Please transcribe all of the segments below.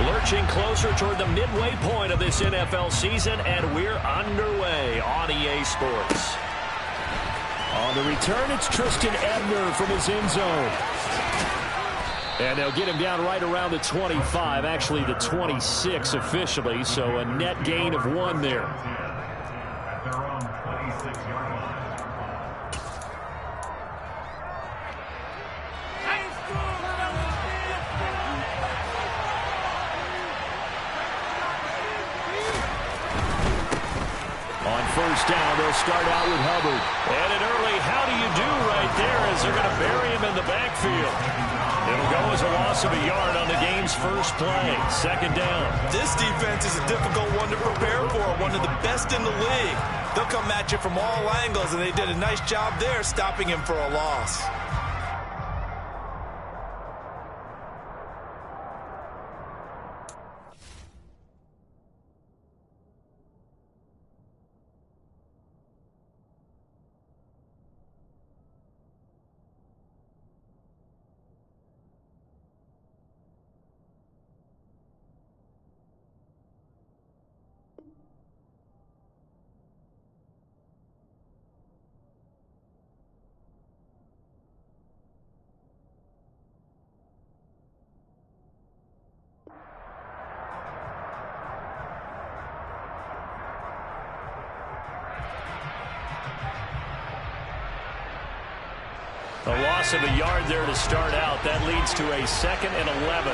Lurching closer toward the midway point of this NFL season, and we're underway on EA Sports. On the return, it's Tristan Ebner from his end zone. And they'll get him down right around the 25, actually the 26 officially, so a net gain of 1 there. On first down, they'll start out with Hubbard. And an early how do you do right there as they're going to bury him in the backfield. It'll go as a loss of a yard on the game's first play. Second down. This defense is a difficult one to prepare for, one of the best in the league. They'll come at you from all angles, and they did a nice job there stopping him for a loss. A loss of a yard there to start out. That leads to a 2nd and 11.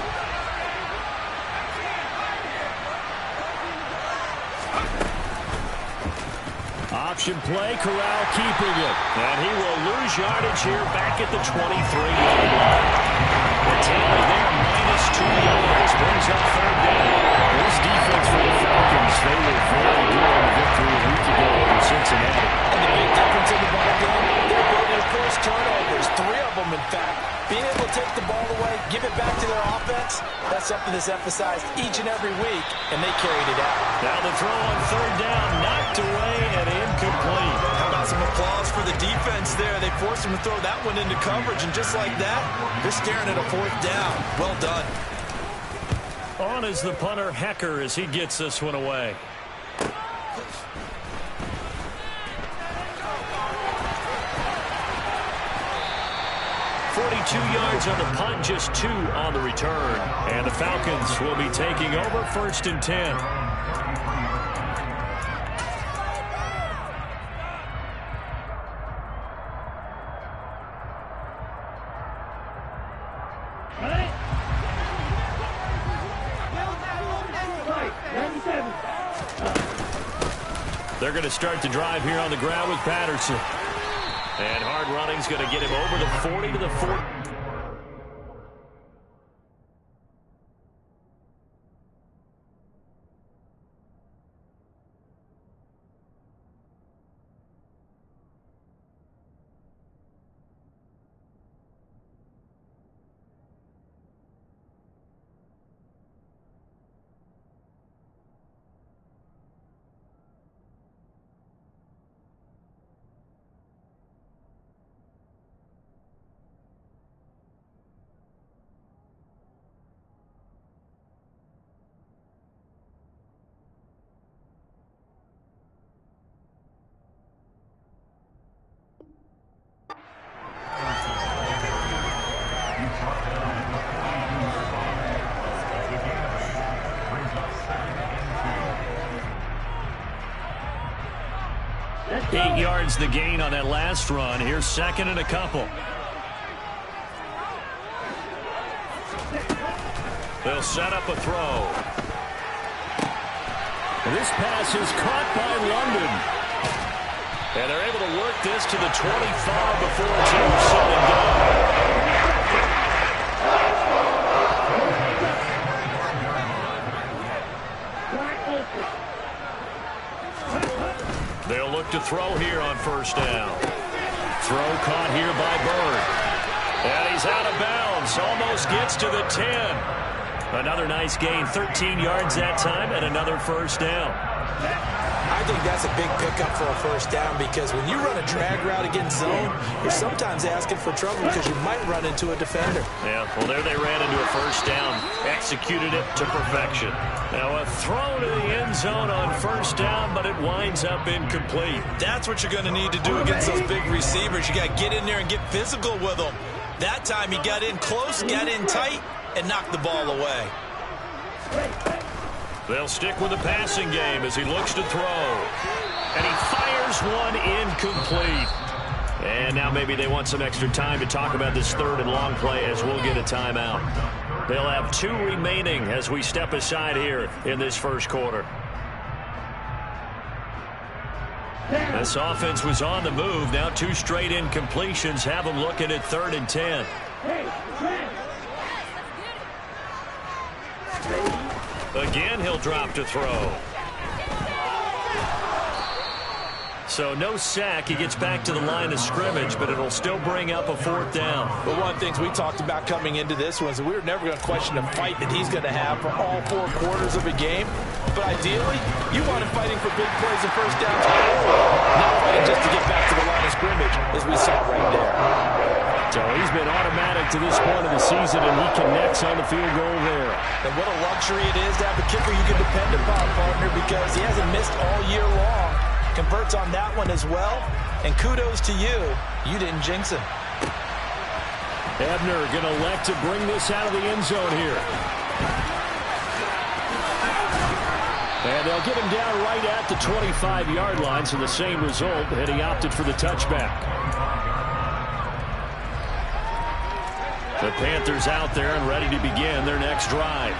Option play, Corral keeping it. And he will lose yardage here back at the 23-yard line. The tally there, -2 yards, brings up 3rd down. This defense for the Falcons, they were very good on the victory a week ago in Cincinnati. And the big difference in the ball game, they're ability to force turnovers, 3 of them in fact. Being able to take the ball away, give it back to their offense, that's something that's emphasized each and every week, and they carried it out. Now the throw on 3rd down, knocked away and incomplete. How about some applause for the defense there? They forced him to throw that one into coverage, and just like that, they're staring at a 4th down. Well done. On is the punter, Hecker, as he gets this one away. 42 yards on the punt, just 2 on the return. And the Falcons will be taking over 1st and 10. They're going to start the drive here on the ground with Patterson. And hard running's going to get him over the 40 to the 40. Eight yards the gain on that last run. Here's 2nd and a couple. They'll set up a throw. This pass is caught by London. And they're able to work this to the 25 before it's intercepted down. They'll look to throw here on 1st down. Throw caught here by Bird. And he's out of bounds. Almost gets to the 10. Another nice gain, 13 yards that time, and another 1st down. I think that's a big pickup for a first down because when you run a drag route against zone, you're sometimes asking for trouble because you might run into a defender. Yeah, well, there they ran into a first down, executed it to perfection. Now a throw to the end zone on first down, but it winds up incomplete. That's what you're going to need to do against those big receivers. You got to get in there and get physical with them. That time he got in close, got in tight, and knocked the ball away. They'll stick with the passing game as he looks to throw. And he fires one incomplete. And now maybe they want some extra time to talk about this third and long play as we'll get a timeout. They'll have 2 remaining as we step aside here in this first quarter. This offense was on the move. Now 2 straight incompletions have them looking at 3rd and 10. Again, he'll drop to throw. So no sack. He gets back to the line of scrimmage, but it'll still bring up a 4th down. But one of the things we talked about coming into this was that we were never going to question the fight that he's going to have for all 4 quarters of a game. But ideally, you want him fighting for big plays and first downs, not fighting just to get back to the line of scrimmage, as we saw right there. So he's been automatic to this point of the season, and he connects on the field goal there. And what a luxury it is to have a kicker you can depend upon, partner, because he hasn't missed all year long. Converts on that one as well. And kudos to you. You didn't jinx him. Ebner going to elect to bring this out of the end zone here. And they'll get him down right at the 25-yard line, so the same result, and he opted for the touchback. The Panthers out there and ready to begin their next drive.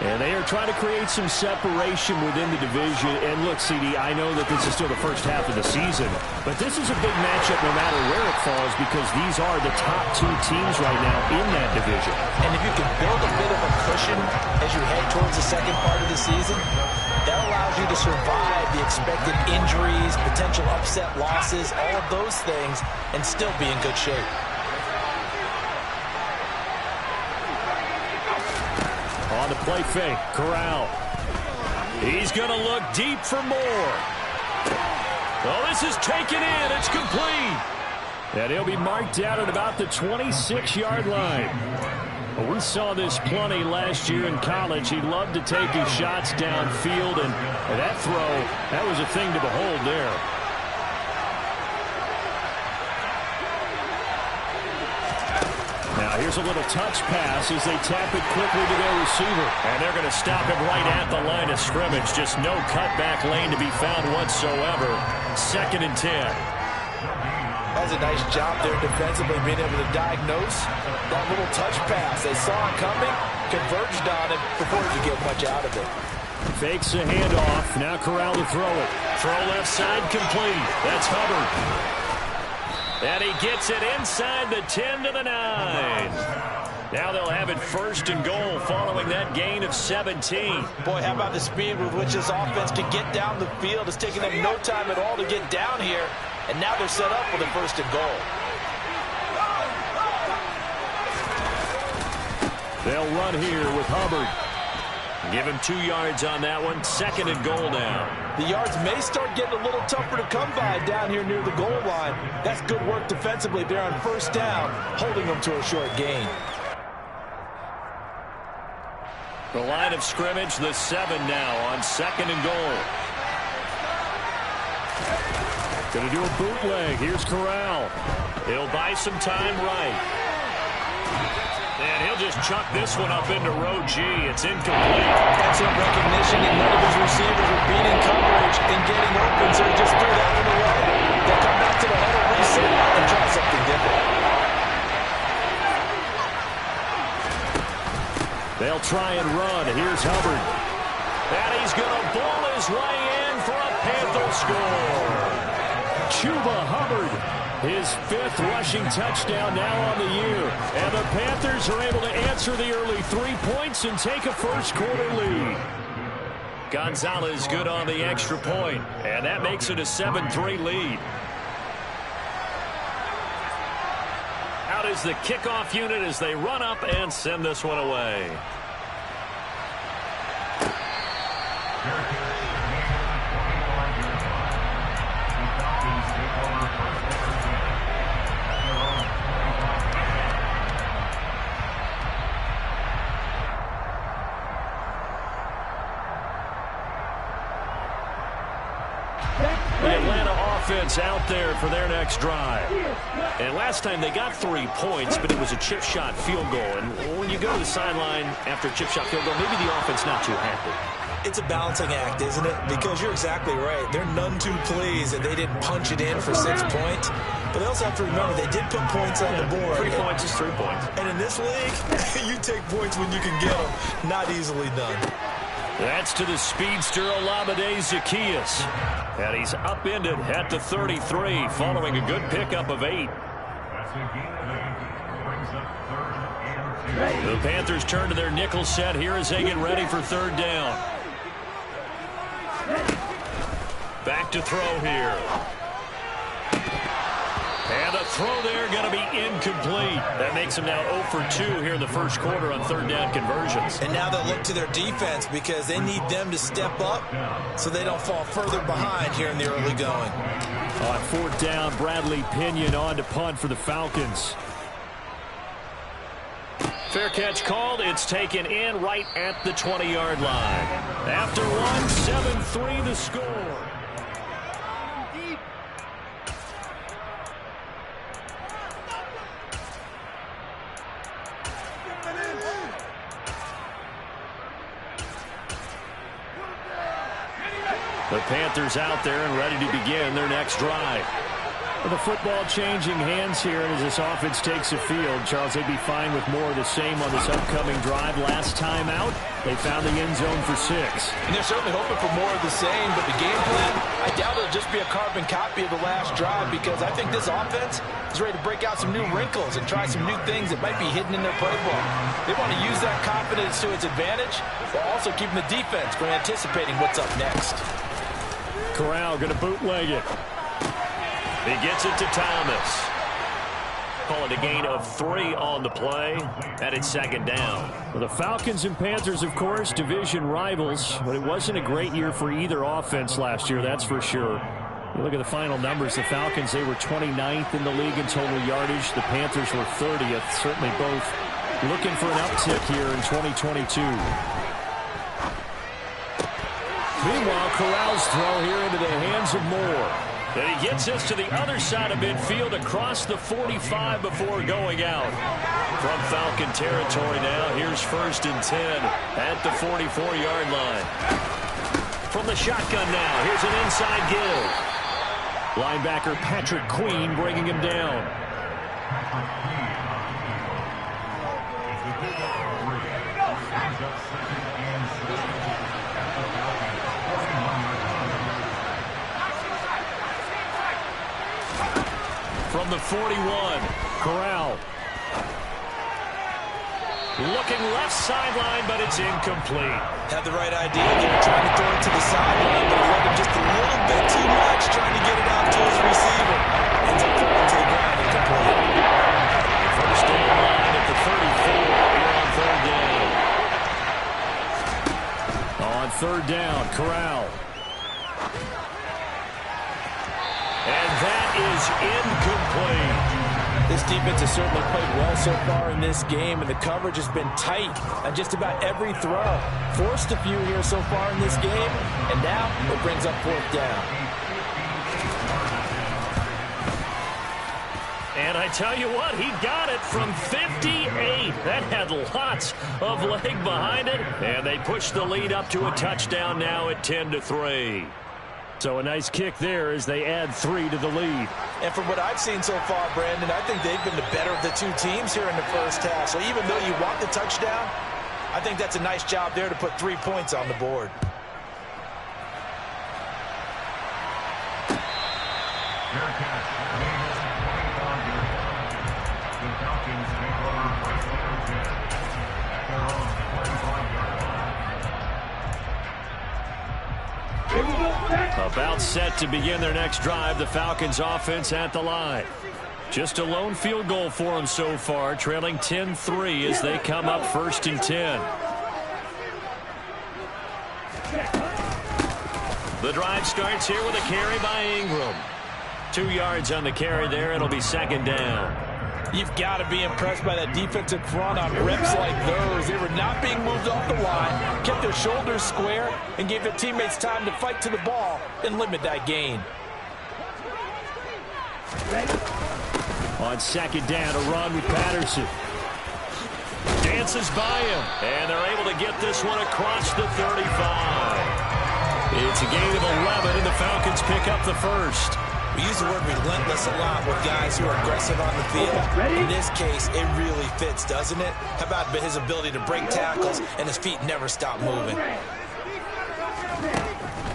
And they are trying to create some separation within the division. And look, CD, I know that this is still the first half of the season, but this is a big matchup no matter where it falls because these are the top 2 teams right now in that division. And if you can build a bit of a cushion as you head towards the second part of the season, that allows you to survive the expected injuries, potential upset losses, all of those things, and still be in good shape. On the play fake, Corral. He's going to look deep for more. Oh, this is taken in. It's complete. And he'll be marked out at about the 26-yard line. Well, we saw this plenty last year in college. He loved to take his shots downfield, and that throw, that was a thing to behold there. Now here's a little touch pass as they tap it quickly to their receiver. And they're going to stop him right at the line of scrimmage. Just no cutback lane to be found whatsoever. 2nd and 10. That's a nice job there defensively, being able to diagnose that little touch pass. They saw it coming, converged on it before he could get much out of it. Fakes a handoff. Now Corral to throw it. Throw left side complete. That's Hubbard. And he gets it inside the 10 to the 9. Now they'll have it 1st and goal following that gain of 17. Boy, how about the speed with which this offense can get down the field? It's taking them no time at all to get down here. And now they're set up for the 1st and goal. They'll run here with Hubbard. Give him 2 yards on that one. 2nd and goal now. The yards may start getting a little tougher to come by down here near the goal line. That's good work defensively there on 1st down, holding them to a short gain. The line of scrimmage, the 7 now on 2nd and goal. Going to do a bootleg. Here's Corral. He'll buy some time right. And he'll just chuck this one up into row G. It's incomplete. Excellent recognition, and none of his receivers were beating coverage and getting open, so he just threw that one away. They'll come back to the huddle, reset, and try something different. They'll try and run. Here's Hubbard. And he's going to ball his way in for a Panther score. Chuba Hubbard. His 5th rushing touchdown now on the year. And the Panthers are able to answer the early 3 points and take a first quarter lead. Gonzalez good on the extra point, and that makes it a 7-3 lead. Out is the kickoff unit as they run up and send this one away. The Atlanta offense out there for their next drive. And last time they got 3 points, but it was a chip shot field goal. And when you go to the sideline after a chip shot field goal, maybe the offense not too happy. It's a balancing act, isn't it? Because you're exactly right. They're none too pleased that they didn't punch it in for 6 points. But they also have to remember they did put points on the board. 3 points is 3 points. And in this league, you take points when you can get them. Not easily done. That's to the speedster Olamide Zaccheaus. And he's upended at the 33 following a good pickup of 8. The Panthers turn to their nickel set here as they get ready for 3rd down. Back to throw here. And the throw there going to be incomplete. That makes them now 0 for 2 here in the first quarter on 3rd down conversions. And now they'll look to their defense because they need them to step up so they don't fall further behind here in the early going. On 4th down, Bradley Pinion on to punt for the Falcons. Fair catch called. It's taken in right at the 20-yard line. After 1, 7-3 the score. The Panthers out there and ready to begin their next drive. With the football changing hands here as this offense takes the field, Charles, they'd be fine with more of the same on this upcoming drive. Last time out, they found the end zone for 6. And they're certainly hoping for more of the same, but the game plan, I doubt it'll just be a carbon copy of the last drive because I think this offense is ready to break out some new wrinkles and try some new things that might be hidden in their playbook. They want to use that confidence to its advantage, while also keeping the defense from anticipating what's up next. Corral going to bootleg it. He gets it to Thomas. Call it a gain of 3 on the play, and it's 2nd down. Well, the Falcons and Panthers, of course, division rivals, but it wasn't a great year for either offense last year, that's for sure. You look at the final numbers, the Falcons, they were 29th in the league in total yardage. The Panthers were 30th, certainly both looking for an uptick here in 2022. Meanwhile, Corral's throw here into the hands of Moore. And he gets this to the other side of midfield across the 45 before going out. From Falcon territory now, here's 1st and 10 at the 44-yard line. From the shotgun now, here's an inside give. Linebacker Patrick Queen bringing him down. From the 41, Corral. Looking left sideline, but it's incomplete. Had the right idea there, trying to throw it to the sideline, but he let him just a little bit too much, trying to get it out to his receiver. Ends up falling to the ground incomplete. First down line at the 34 here on 3rd down. On 3rd down, Corral. And that is incomplete. This defense has certainly played well so far in this game, and the coverage has been tight on just about every throw. Forced a few here so far in this game, and now it brings up 4th down. And I tell you what, he got it from 58. That had lots of leg behind it, and they pushed the lead up to a touchdown now at 10-3. So a nice kick there as they add 3 to the lead. And from what I've seen so far, Brandon, I think they've been the better of the two teams here in the first half. So even though you want the touchdown, I think that's a nice job there to put 3 points on the board. About set to begin their next drive, the Falcons offense at the line. Just a lone field goal for them so far, trailing 10-3 as they come up 1st and 10. The drive starts here with a carry by Ingram. 2 yards on the carry there. It'll be 2nd down. You've got to be impressed by that defensive front on reps like those. They were not being moved off the line, kept their shoulders square, and gave their teammates time to fight to the ball and limit that gain. On second down, a run with Patterson. Dances by him, and they're able to get this one across the 35. It's a gain of 11, and the Falcons pick up the first. We use the word relentless a lot with guys who are aggressive on the field. In this case, it really fits, doesn't it? How about his ability to break tackles and his feet never stop moving?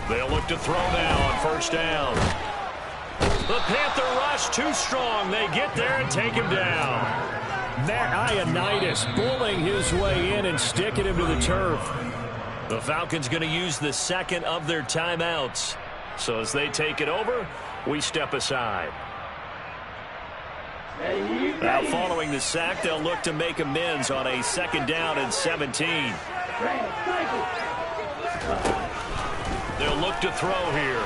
They'll look to throw now on first down. The Panther rush too strong. They get there and take him down. Matt Ioannidis bullying his way in and sticking him to the turf. The Falcons going to use the second of their timeouts. So as they take it over, we step aside. Now following the sack, they'll look to make amends on a second down and 17. They'll look to throw here.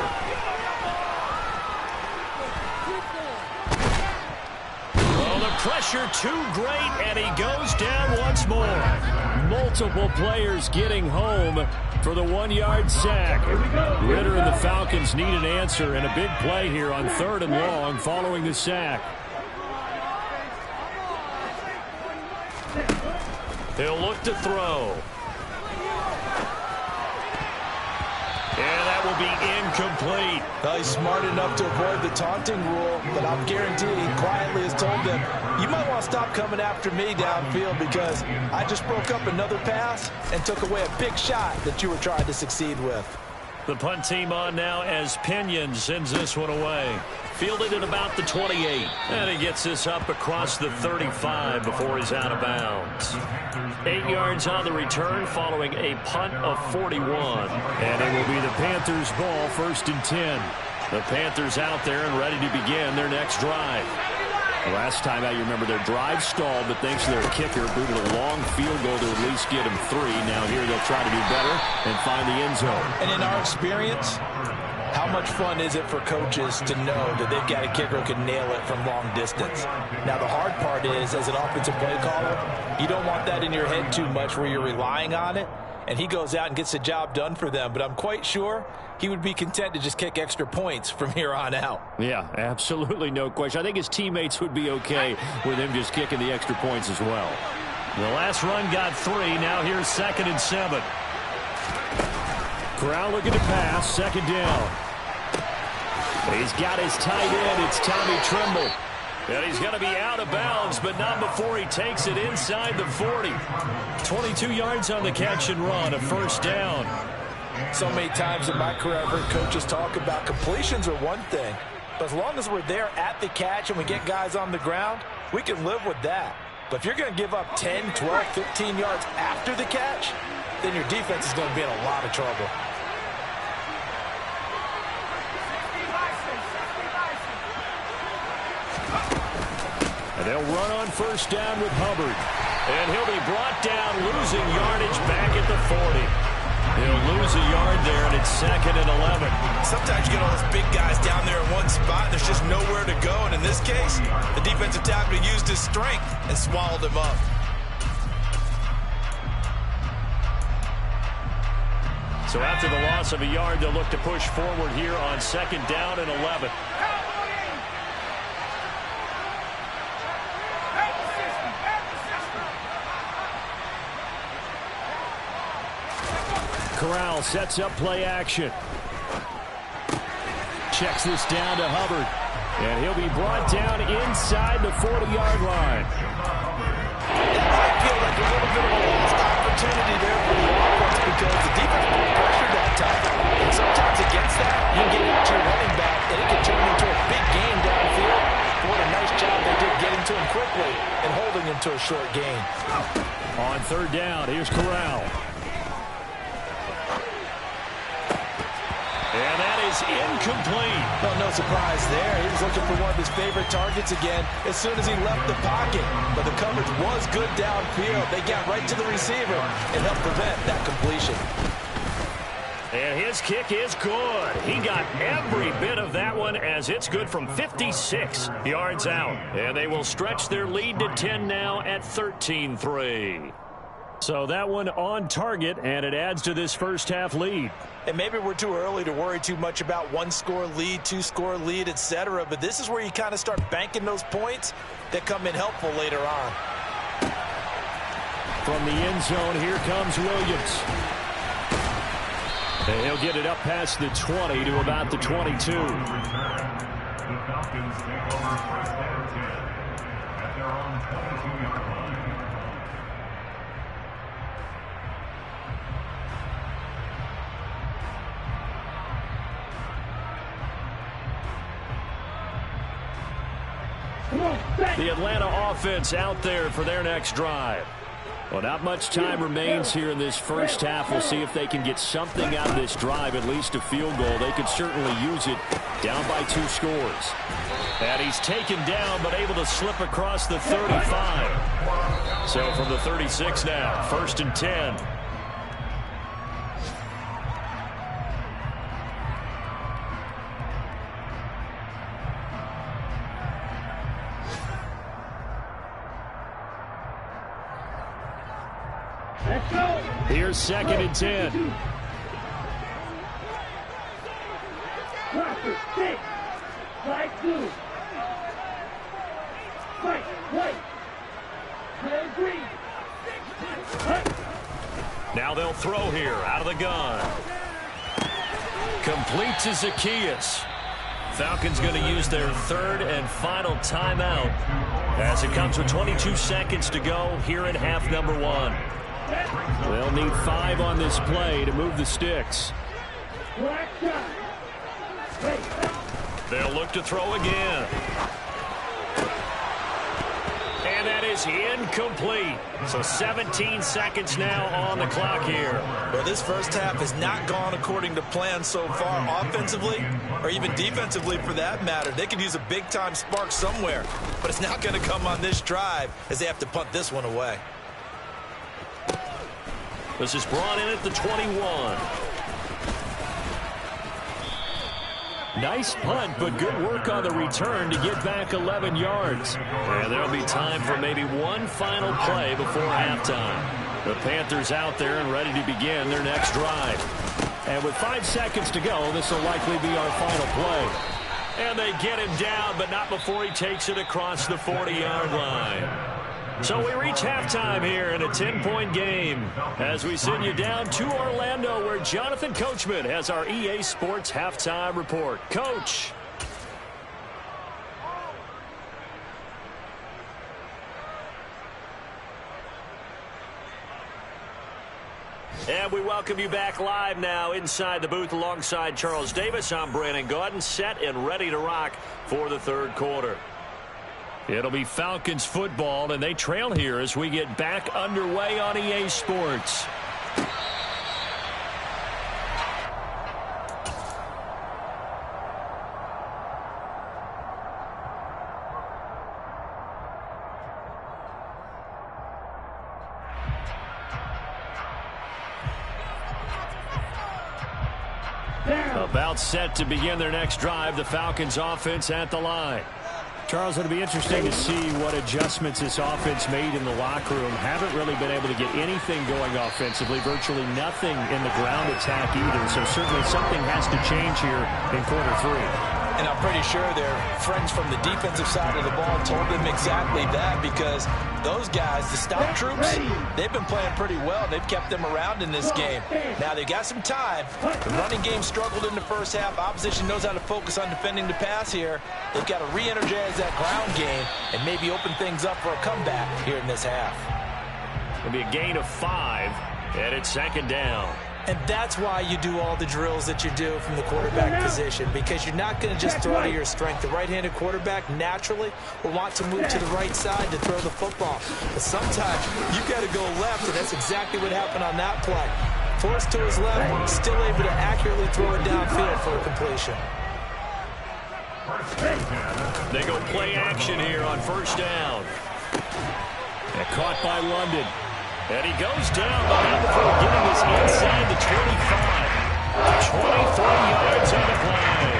Well, the pressure too great, and he goes down once more. Multiple players getting home for the 1-yard sack. Ritter and the Falcons need an answer, and a big play here on 3rd and long following the sack. He'll look to throw. And that will be incomplete. Well, he's smart enough to avoid the taunting rule, but I'm guaranteed he quietly has told them, you might want to stop coming after me downfield because I just broke up another pass and took away a big shot that you were trying to succeed with. The punt team on now as Pinion sends this one away. Fielded at about the 28. And he gets this up across the 35 before he's out of bounds. 8 yards on the return following a punt of 41. And it will be the Panthers' ball, 1st and 10. The Panthers out there and ready to begin their next drive. Last time out, you remember their drive stalled, but thanks to their kicker, booted a long field goal to at least get them 3. Now here they'll try to do better and find the end zone. And in our experience, how much fun is it for coaches to know that they've got a kicker who can nail it from long distance? Now, the hard part is, as an offensive play caller, you don't want that in your head too much where you're relying on it, and he goes out and gets the job done for them. But I'm quite sure he would be content to just kick extra points from here on out. Yeah, absolutely no question. I think his teammates would be okay with him just kicking the extra points as well. The last run got 3. Now here's 2nd and 7. Corral looking to pass. 2nd down. He's got his tight end. It's Tommy Tremble. And he's going to be out of bounds, but not before he takes it inside the 40. 22 yards on the catch and run, a 1st down. So many times in my career, I've heard coaches talk about completions are one thing, but as long as we're there at the catch and we get guys on the ground, we can live with that. But if you're going to give up 10, 12, 15 yards after the catch, then your defense is going to be in a lot of trouble. And they'll run on 1st down with Hubbard. And he'll be brought down, losing yardage back at the 40. He'll lose a yard there, and it's 2nd and 11. Sometimes you get all those big guys down there in one spot, and there's just nowhere to go. And in this case, the defensive tackle used his strength and swallowed him up. So after the loss of a yard, they'll look to push forward here on 2nd down and 11. Corral sets up play action. Checks this down to Hubbard. And he'll be brought down inside the 40-yard line. That might feel like a little bit of a lost opportunity there for the offense because the defense put pressure that time. And sometimes against that, you can get it to your running back, and it can turn into a big gain downfield. What a nice job they did getting to him quickly and holding him to a short gain. On 3rd down, here's Corral. And that is incomplete. Well, no surprise there. He was looking for one of his favorite targets again as soon as he left the pocket. But the coverage was good downfield. They got right to the receiver and helped prevent that completion. And his kick is good. He got every bit of that one as it's good from 56 yards out. And they will stretch their lead to 10 now at 13-3. So that one on target, and it adds to this first half lead. And maybe we're too early to worry too much about one-score lead, two-score lead, etc. But this is where you kind of start banking those points that come in helpful later on. From the end zone, here comes Williams. And he'll get it up past the 20 to about the 22. The Falcons take over first and 10 at their own 22-yard line. The Atlanta offense out there for their next drive. Well, not much time remains here in this first half. We'll see if they can get something out of this drive, at least a field goal. They could certainly use it down by 2 scores. And he's taken down, but able to slip across the 35. So from the 36 now, 1st and 10. Here's 2nd and 10. Now they'll throw here out of the gun. Complete to Zacchaeus. Falcons going to use their 3rd and final timeout as it comes with 22 seconds to go here in half number 1. They'll need 5 on this play to move the sticks. They'll look to throw again. And that is incomplete. So 17 seconds now on the clock here. Well, this first half has not gone according to plan so far, offensively or even defensively for that matter. They could use a big-time spark somewhere, but it's not going to come on this drive as they have to punt this one away. This is brought in at the 21. Nice punt, but good work on the return to get back 11 yards. And there'll be time for maybe one final play before halftime. The Panthers out there and ready to begin their next drive. And with 5 seconds to go, this will likely be our final play. And they get him down, but not before he takes it across the 40-yard line. So we reach halftime here in a 10-point game as we send you down to Orlando, where Jonathan Coachman has our EA Sports halftime report. Coach. And we welcome you back live now inside the booth alongside Charles Davis. I'm Brandon Gaudin, set and ready to rock for the 3rd quarter. It'll be Falcons football, and they trail here as we get back underway on EA Sports. About set to begin their next drive, the Falcons offense at the line. Charles, it'll be interesting to see what adjustments this offense made in the locker room. Haven't really been able to get anything going offensively, virtually nothing in the ground attack either. So certainly something has to change here in quarter 3. And I'm pretty sure their friends from the defensive side of the ball told them exactly that, because those guys, the stop troops, they've been playing pretty well. They've kept them around in this game. Now, they've got some time. The running game struggled in the first half. Opposition knows how to focus on defending the pass here. They've got to re-energize that ground game and maybe open things up for a comeback here in this half. It'll be a gain of 5, and it's 2nd down. And that's why you do all the drills that you do from the quarterback position, because you're not going to just throw to your strength. The right-handed quarterback naturally will want to move to the right side to throw the football. But sometimes you've got to go left, and that's exactly what happened on that play. Forced to his left, still able to accurately throw it downfield for a completion. They go play action here on 1st down. And caught by London. And he goes down, but not before getting this inside the 25. 23 yards on the play.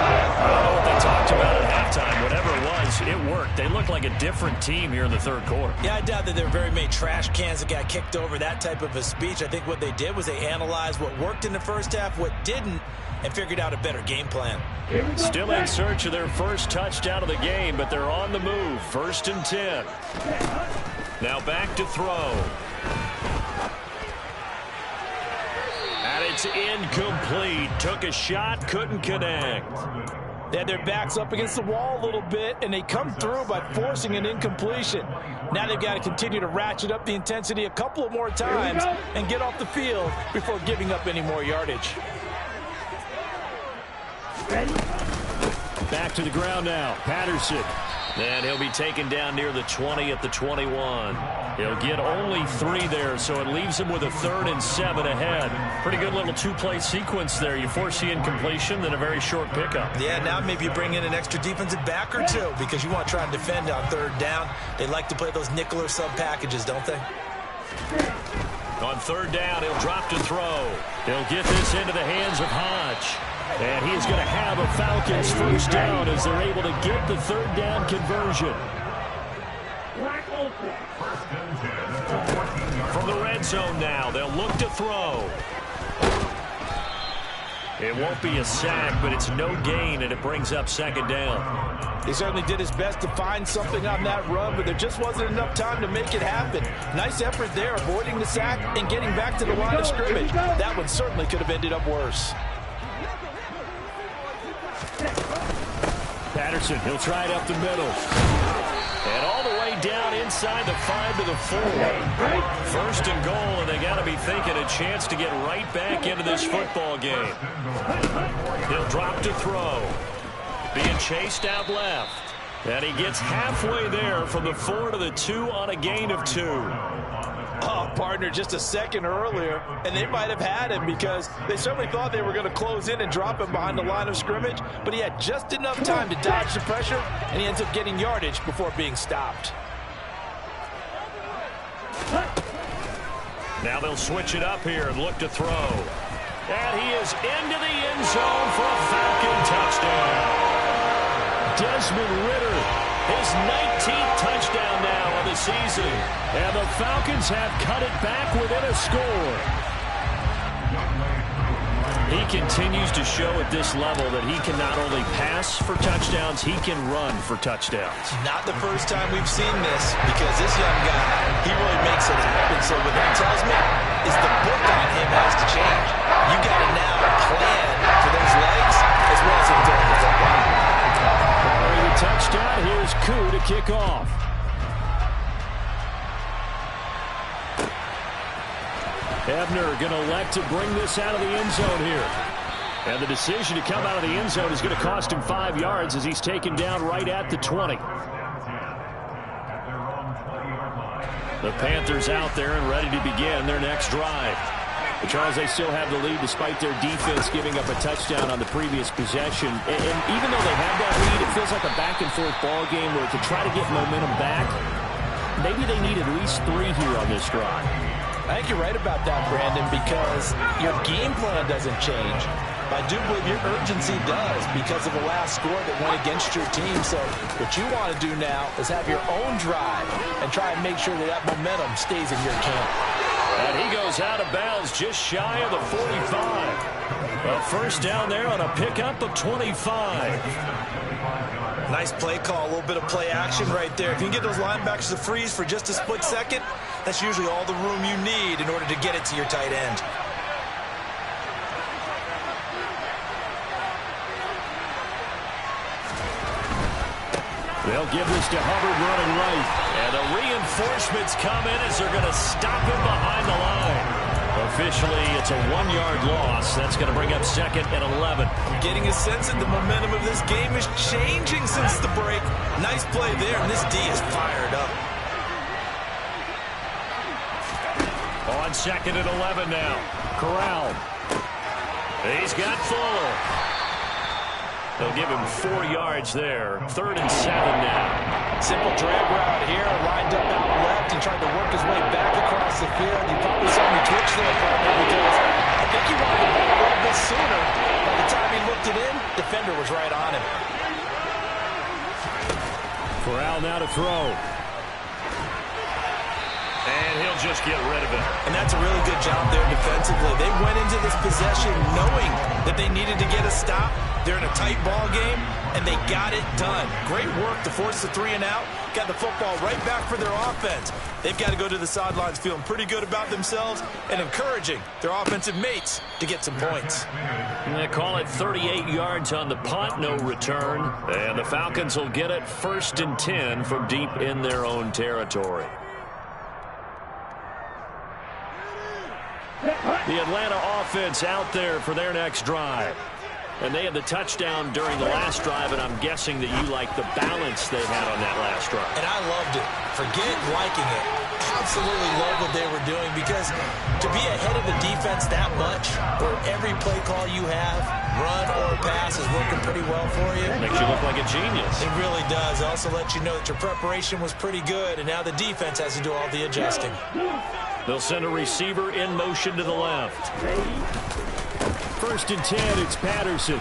I don't know what they talked about at halftime. Whatever it was, it worked. They looked like like a different team here in the third quarter. Yeah, I doubt that there were very many trash cans that got kicked over, that type of a speech. I think what they did was they analyzed what worked in the first half, what didn't, and figured out a better game plan. Still in search of their first touchdown of the game, but they're on the move. 1st and 10. Now back to throw. And it's incomplete. Took a shot, couldn't connect. They had their backs up against the wall a little bit, and they come through by forcing an incompletion. Now they've got to continue to ratchet up the intensity a couple of more times and get off the field before giving up any more yardage. Back to the ground now. Patterson. And he'll be taken down near the 20 at the 21. He'll get only 3 there, so it leaves him with a 3rd and 7 ahead. Pretty good little two-play sequence there. You force the incompletion, then a very short pickup. Yeah, now maybe you bring in an extra defensive back or two because you want to try and defend on 3rd down. They like to play those nickel or sub packages, don't they? On 3rd down, he'll drop to throw. He'll get this into the hands of Hodge. And he is going to have a Falcons first down as they're able to get the 3rd down conversion. From the red zone now, they'll look to throw. It won't be a sack, but it's no gain, and it brings up 2nd down. He certainly did his best to find something on that run, but there just wasn't enough time to make it happen. Nice effort there, avoiding the sack and getting back to the line of scrimmage. That one certainly could have ended up worse. Patterson, he'll try it up the middle. And all the way down inside the 5 to the 4. 1st and goal, and they got to be thinking a chance to get right back into this football game. He'll drop to throw. Being chased out left. And he gets halfway there from the 4 to the 2 on a gain of 2. Oh, partner, just a second earlier, and they might have had him because they certainly thought they were going to close in and drop him behind the line of scrimmage, but he had just enough time to dodge the pressure, and he ends up getting yardage before being stopped. Now they'll switch it up here and look to throw. And he is into the end zone for a Falcon touchdown. Desmond Ridder. His 19th touchdown now of the season. And the Falcons have cut it back within a score. He continues to show at this level that he can not only pass for touchdowns, he can run for touchdowns. Not the first time we've seen this because this young guy, he really makes it happen. So what that tells me is the book on him has to change. You got to now plan for those legs as well as him throwing the football. The touchdown, here's Koo to kick off. Ebner going to elect to bring this out of the end zone here. And the decision to come out of the end zone is going to cost him 5 yards as he's taken down right at the 20. The Panthers out there and ready to begin their next drive. But Charles, they still have the lead despite their defense giving up a touchdown on the previous possession. And even though they have that lead, it feels like a back-and-forth ball game where to try to get momentum back, maybe they need at least 3 here on this drive. I think you're right about that, Brandon, because your game plan doesn't change. I do believe your urgency does because of the last score that went against your team. So what you want to do now is have your own drive and try and make sure that that momentum stays in your camp. And he goes out of bounds just shy of the 45. A first down there on a pickup of 25. Nice play call, a little bit of play action right there. If you can get those linebackers to freeze for just a split second, that's usually all the room you need in order to get it to your tight end. They'll give this to Hubbard running right. And the reinforcements come in as they're going to stop him behind the line. Officially, it's a 1-yard loss. That's going to bring up 2nd and 11. I'm getting a sense that the momentum of this game is changing since the break. Nice play there, and this D is fired up. On 2nd and 11 now. Corral. He's got Fuller. They'll give him 4 yards there. 3rd and 7 now. Simple drag route here. Lined up out left and tried to work his way back across the field. You probably saw me twitch there, partner, because I think he wanted the ball a little bit sooner. By the time he looked it in, defender was right on him. Corral now to throw. And he'll just get rid of it. And that's a really good job there defensively. They went into this possession knowing that they needed to get a stop. They're in a tight ball game, and they got it done. Great work to force the 3 and out. Got the football right back for their offense. They've got to go to the sidelines feeling pretty good about themselves and encouraging their offensive mates to get some points. And they call it 38 yards on the punt, no return. And the Falcons will get it 1st and 10 from deep in their own territory. The Atlanta offense out there for their next drive. And they had the touchdown during the last drive, and I'm guessing that you like the balance they had on that last drive. And I loved it. Forget liking it. Absolutely love what they were doing, because to be ahead of the defense that much, where every play call you have, run or pass, is working pretty well for you. Makes you look like a genius. It really does. It also lets you know that your preparation was pretty good, and now the defense has to do all the adjusting. They'll send a receiver in motion to the left. 1st and 10, it's Patterson.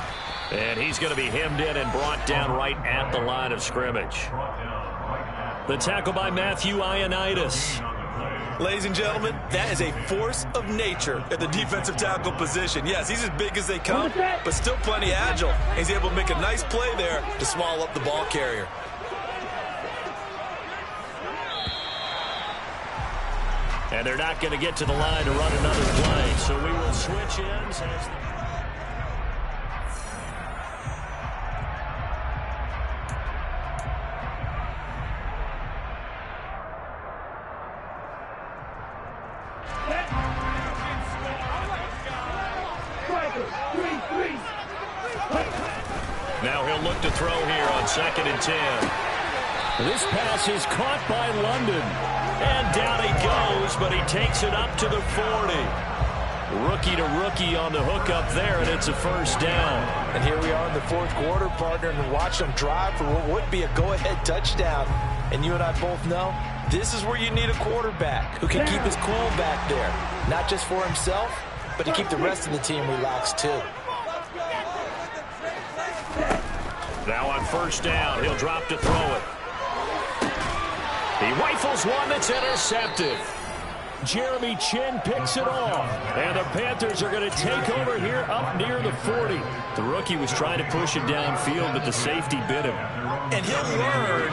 And he's going to be hemmed in and brought down right at the line of scrimmage. The tackle by Matthew Ioannidis. Ladies and gentlemen, that is a force of nature at the defensive tackle position. Yes, he's as big as they come, but still plenty agile. He's able to make a nice play there to swallow up the ball carrier. And they're not going to get to the line to run another play, so we will switch ends. Now he'll look to throw here on 2nd and 10. This pass is caught by London. And down he goes, but he takes it up to the 40. Rookie to rookie on the hook up there, and it's a 1st down. And here we are in the 4th quarter, partner, and watch them drive for what would be a go-ahead touchdown. And you and I both know this is where you need a quarterback who can keep his cool back there. Not just for himself, but to keep the rest of the team relaxed too. Now on 1st down, he'll drop to throw it. He rifles one that's intercepted. Jeremy Chin picks it off. And the Panthers are going to take over here up near the 40. The rookie was trying to push it downfield, but the safety bit him. And he'll learn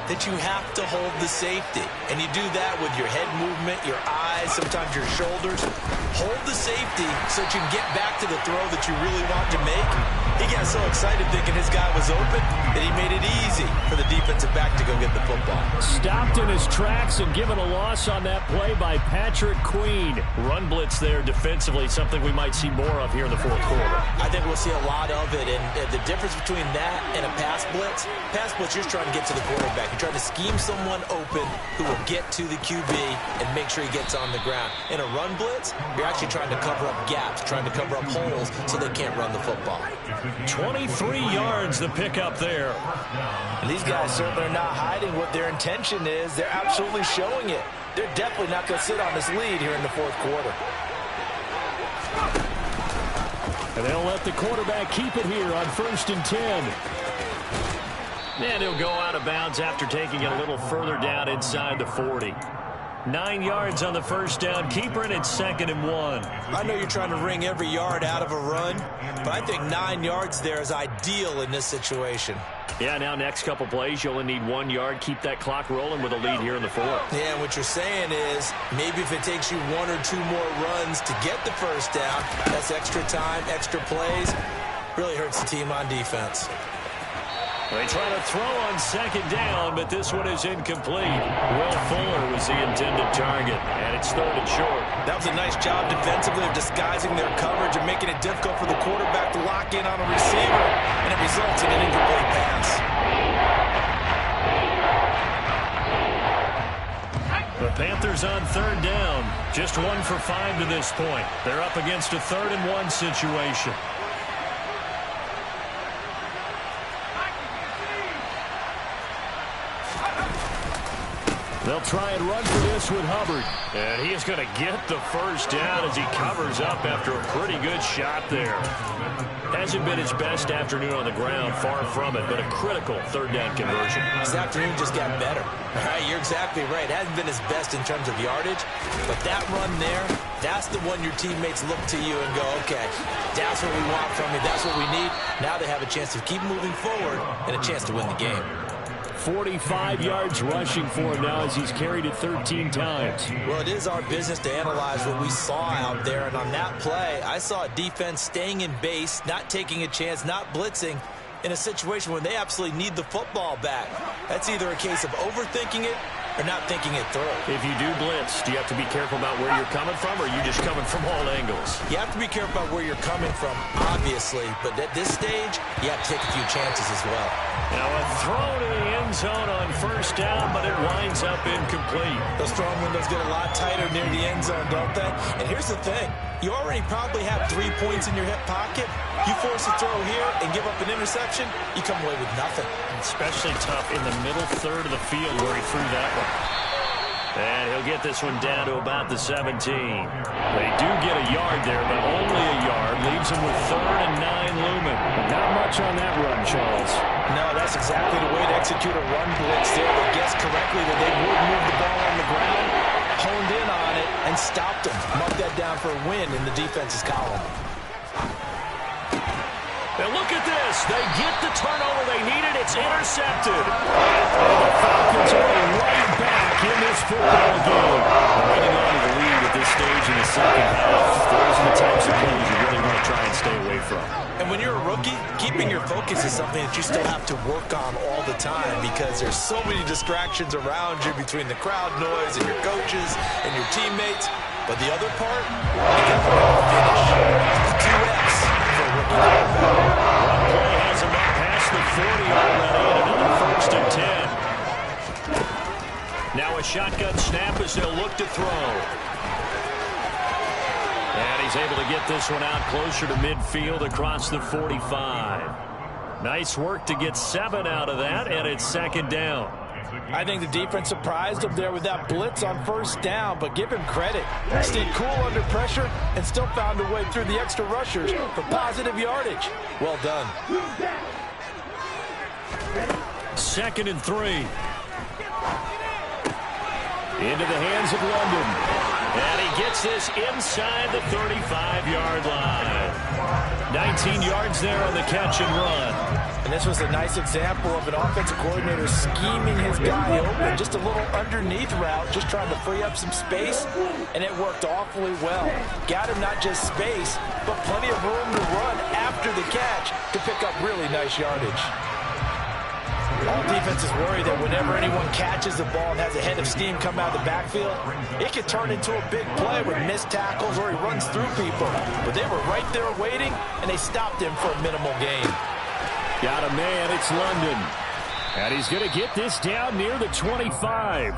that you have to hold the safety. And you do that with your head movement, your eyes, sometimes your shoulders. Hold the safety so that you can get back to the throw that you really want to make. He got so excited thinking his guy was open that he made it easy for the defensive back to go get the football. Stopped in his tracks and given a loss on that play by Patrick Queen. Run blitz there defensively, something we might see more of here in the 4th quarter. I think we'll see a lot of it, and the difference between that and a pass blitz, you're trying to get to the quarterback. You're trying to scheme someone open who will get to the QB and make sure he gets on the ground. In a run blitz, you're actually trying to cover up gaps, trying to cover up holes so they can't run the football. 23 yards the pickup there. And these guys certainly are not hiding what their intention is. They're absolutely showing it. They're definitely not going to sit on this lead here in the 4th quarter. And they'll let the quarterback keep it here on 1st and 10. And he'll go out of bounds after taking it a little further down inside the 40. 9 yards on the 1st down. Keeper, and it's 2nd and 1. I know you're trying to wring every yard out of a run, but I think 9 yards there is ideal in this situation. Yeah, now next couple plays, you only need 1 yard. Keep that clock rolling with a lead here in the 4th. Yeah, and what you're saying is maybe if it takes you 1 or 2 more runs to get the 1st down, that's extra time, extra plays. Really hurts the team on defense. They try to throw on 2nd down, but this one is incomplete. Will Fuller was the intended target, and it's 3rd and short. That was a nice job defensively of disguising their coverage and making it difficult for the quarterback to lock in on a receiver, and it results in an incomplete pass. The Panthers on 3rd down, just 1 for 5 to this point. They're up against a 3rd and 1 situation. They'll try and run for this with Hubbard. And he is going to get the first down as he covers up after a pretty good shot there. Hasn't been his best afternoon on the ground, far from it, but a critical third down conversion. His afternoon just got better. All right, you're exactly right. Hasn't been his best in terms of yardage, but that run there, that's the one your teammates look to you and go, okay, that's what we want from you. That's what we need. Now they have a chance to keep moving forward and a chance to win the game. 45 yards rushing for him now as he's carried it 13 times. Well, it is our business to analyze what we saw out there, and on that play, I saw a defense staying in base, not taking a chance, not blitzing in a situation where they absolutely need the football back. That's either a case of overthinking it or not thinking it through. If you do blitz, do you have to be careful about where you're coming from, or are you just coming from all angles? You have to be careful about where you're coming from, obviously, but at this stage, you have to take a few chances as well. Now a throw to the end zone on first down, but it winds up incomplete. Those throwing windows get a lot tighter near the end zone, don't they? And here's the thing. You already probably have 3 points in your hip pocket. You force a throw here and give up an interception, you come away with nothing. Especially tough in the middle third of the field where he threw that one. And he'll get this one down to about the 17. They do get a yard there, but only a yard. Leaves him with 3rd and 9 looming. Not much on that run, Charles. No, that's exactly the way to execute a run blitz there. They guessed correctly that they would move the ball on the ground, honed in on it, and stopped them. Mark that down for a win in the defense's column. And look at this. They get the turnover they needed. It's intercepted. And the Falcons are right back in this football game. Running on to the lead at this stage in the second half. Those are the types of plays you really want to try and stay away from. And when you're a rookie, keeping your focus is something that you still have to work on all the time because there's so many distractions around you between the crowd noise and your coaches and your teammates. But the other part, you got to finish. 2 Fs for a rookie quarterback. Play has him up past the 40 already, and another 1st and 10. Now a shotgun snap as they'll look to throw. And he's able to get this one out closer to midfield across the 45. Nice work to get 7 out of that, and it's 2nd down. I think the defense surprised him there with that blitz on 1st down, but give him credit. Stayed cool under pressure and still found a way through the extra rushers for positive yardage. Well done. 2nd and 3. Into the hands of London. And he gets this inside the 35-yard line. 19 yards there on the catch and run. And this was a nice example of an offensive coordinator scheming his guy open. Just a little underneath route, just trying to free up some space, and it worked awfully well. Got him not just space, but plenty of room to run after the catch to pick up really nice yardage. All defenses worry that whenever anyone catches the ball and has a head of steam come out of the backfield, it can turn into a big play with missed tackles or he runs through people. But they were right there waiting, and they stopped him for a minimal gain. Got a man, it's London. And he's going to get this down near the 25.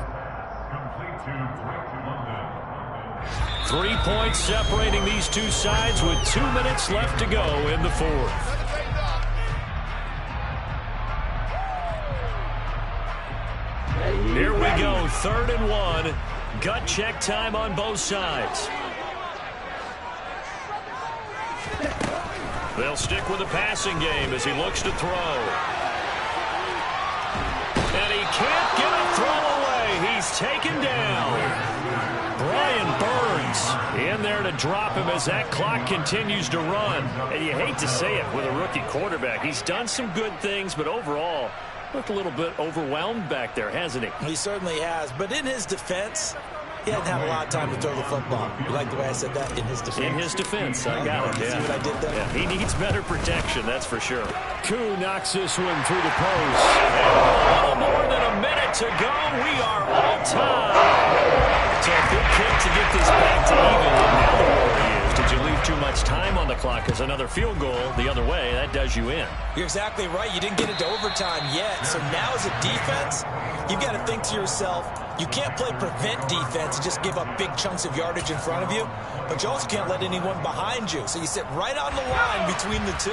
3 points separating these two sides with 2 minutes left to go in the 4th. Here we go, 3rd and 1. Gut check time on both sides. They'll stick with the passing game as he looks to throw. And he can't get a throw away. He's taken down. Brian Burns in there to drop him as that clock continues to run. And you hate to say it with a rookie quarterback. He's done some good things, but overall, looked a little bit overwhelmed back there, hasn't he? He certainly has, but in his defense, he hadn't had a lot of time to throw the football. You like the way I said that? In his defense? In his defense, I got it. See what I did there? Yeah, he needs better protection, that's for sure. Koo knocks this one through the post. And a little more than a minute to go. We are all tied. So a big kick to get this back to even. Now the worry is, did you leave too much time on the clock? Because another field goal the other way, that does you in. You're exactly right. You didn't get into overtime yet. So now as a defense, you've got to think to yourself, you can't play prevent defense and just give up big chunks of yardage in front of you, but you also can't let anyone behind you. So you sit right on the line between the two.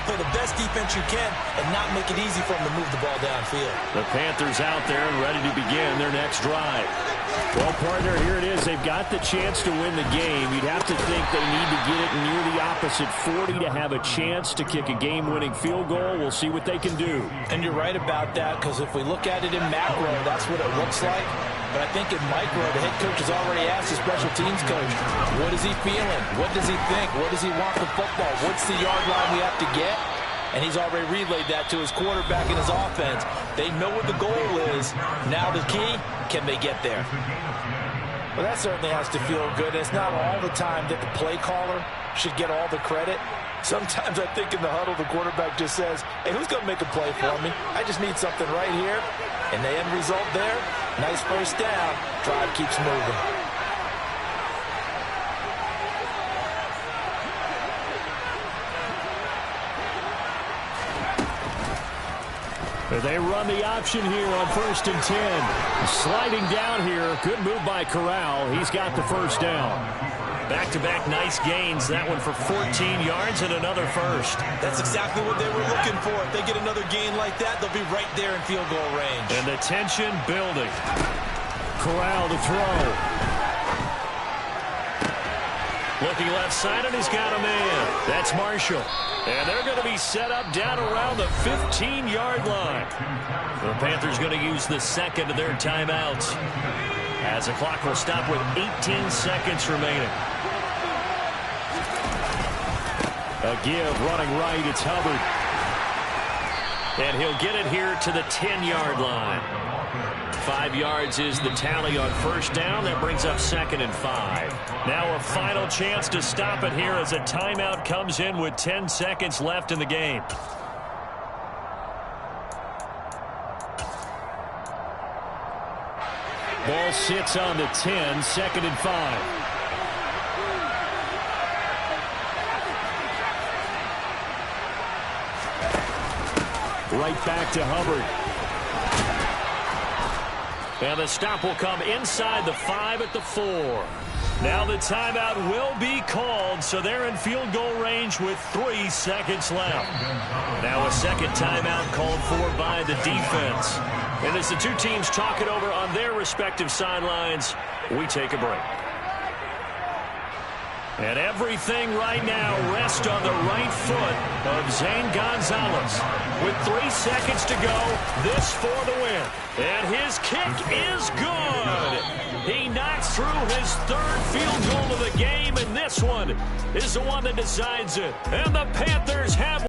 play the best defense you can and not make it easy for them to move the ball downfield. The Panthers out there and ready to begin their next drive. Well, partner, here it is. They've got the chance to win the game. You'd have to think they need to get it near the opposite 40 to have a chance to kick a game-winning field goal. We'll see what they can do. And you're right about that, because if we look at it in macro, that's what it looks like. But I think in micro, the head coach has already asked the special teams coach, what is he feeling? What does he think? What does he want for football? What's the yard line we have to get? And he's already relayed that to his quarterback and his offense. They know what the goal is. Now the key, can they get there? Well, that certainly has to feel good. It's not all the time that the play caller should get all the credit. Sometimes I think in the huddle, the quarterback just says, hey, who's going to make a play for me? I just need something right here. And the end result there, nice first down. Drive keeps moving. They run the option here on 1st and 10. Sliding down here. Good move by Corral. He's got the first down. Back-to-back nice gains. That one for 14 yards and another first. That's exactly what they were looking for. If they get another gain like that, they'll be right there in field goal range. And the tension building. Corral to throw. Looking left side, and he's got a man. That's Marshall. And they're going to be set up down around the 15-yard line. The Panthers going to use the second of their timeouts, as the clock will stop with 18 seconds remaining. A give running right. It's Hubbard. And he'll get it here to the 10-yard line. 5 yards is the tally on first down. That brings up 2nd and 5. Now a final chance to stop it here as a timeout comes in with 10 seconds left in the game. Ball sits on the 10, 2nd and 5. Right back to Hubbard. And the stop will come inside the 5 at the 4. Now the timeout will be called, so they're in field goal range with 3 seconds left. Now a second timeout called for by the defense. And as the two teams talk it over on their respective sidelines, we take a break. And everything right now rests on the right foot of Zane Gonzalez. With 3 seconds to go, this for the win. And his kick is good. He knocks through his 3rd field goal of the game, and this one is the one that decides it. And the Panthers have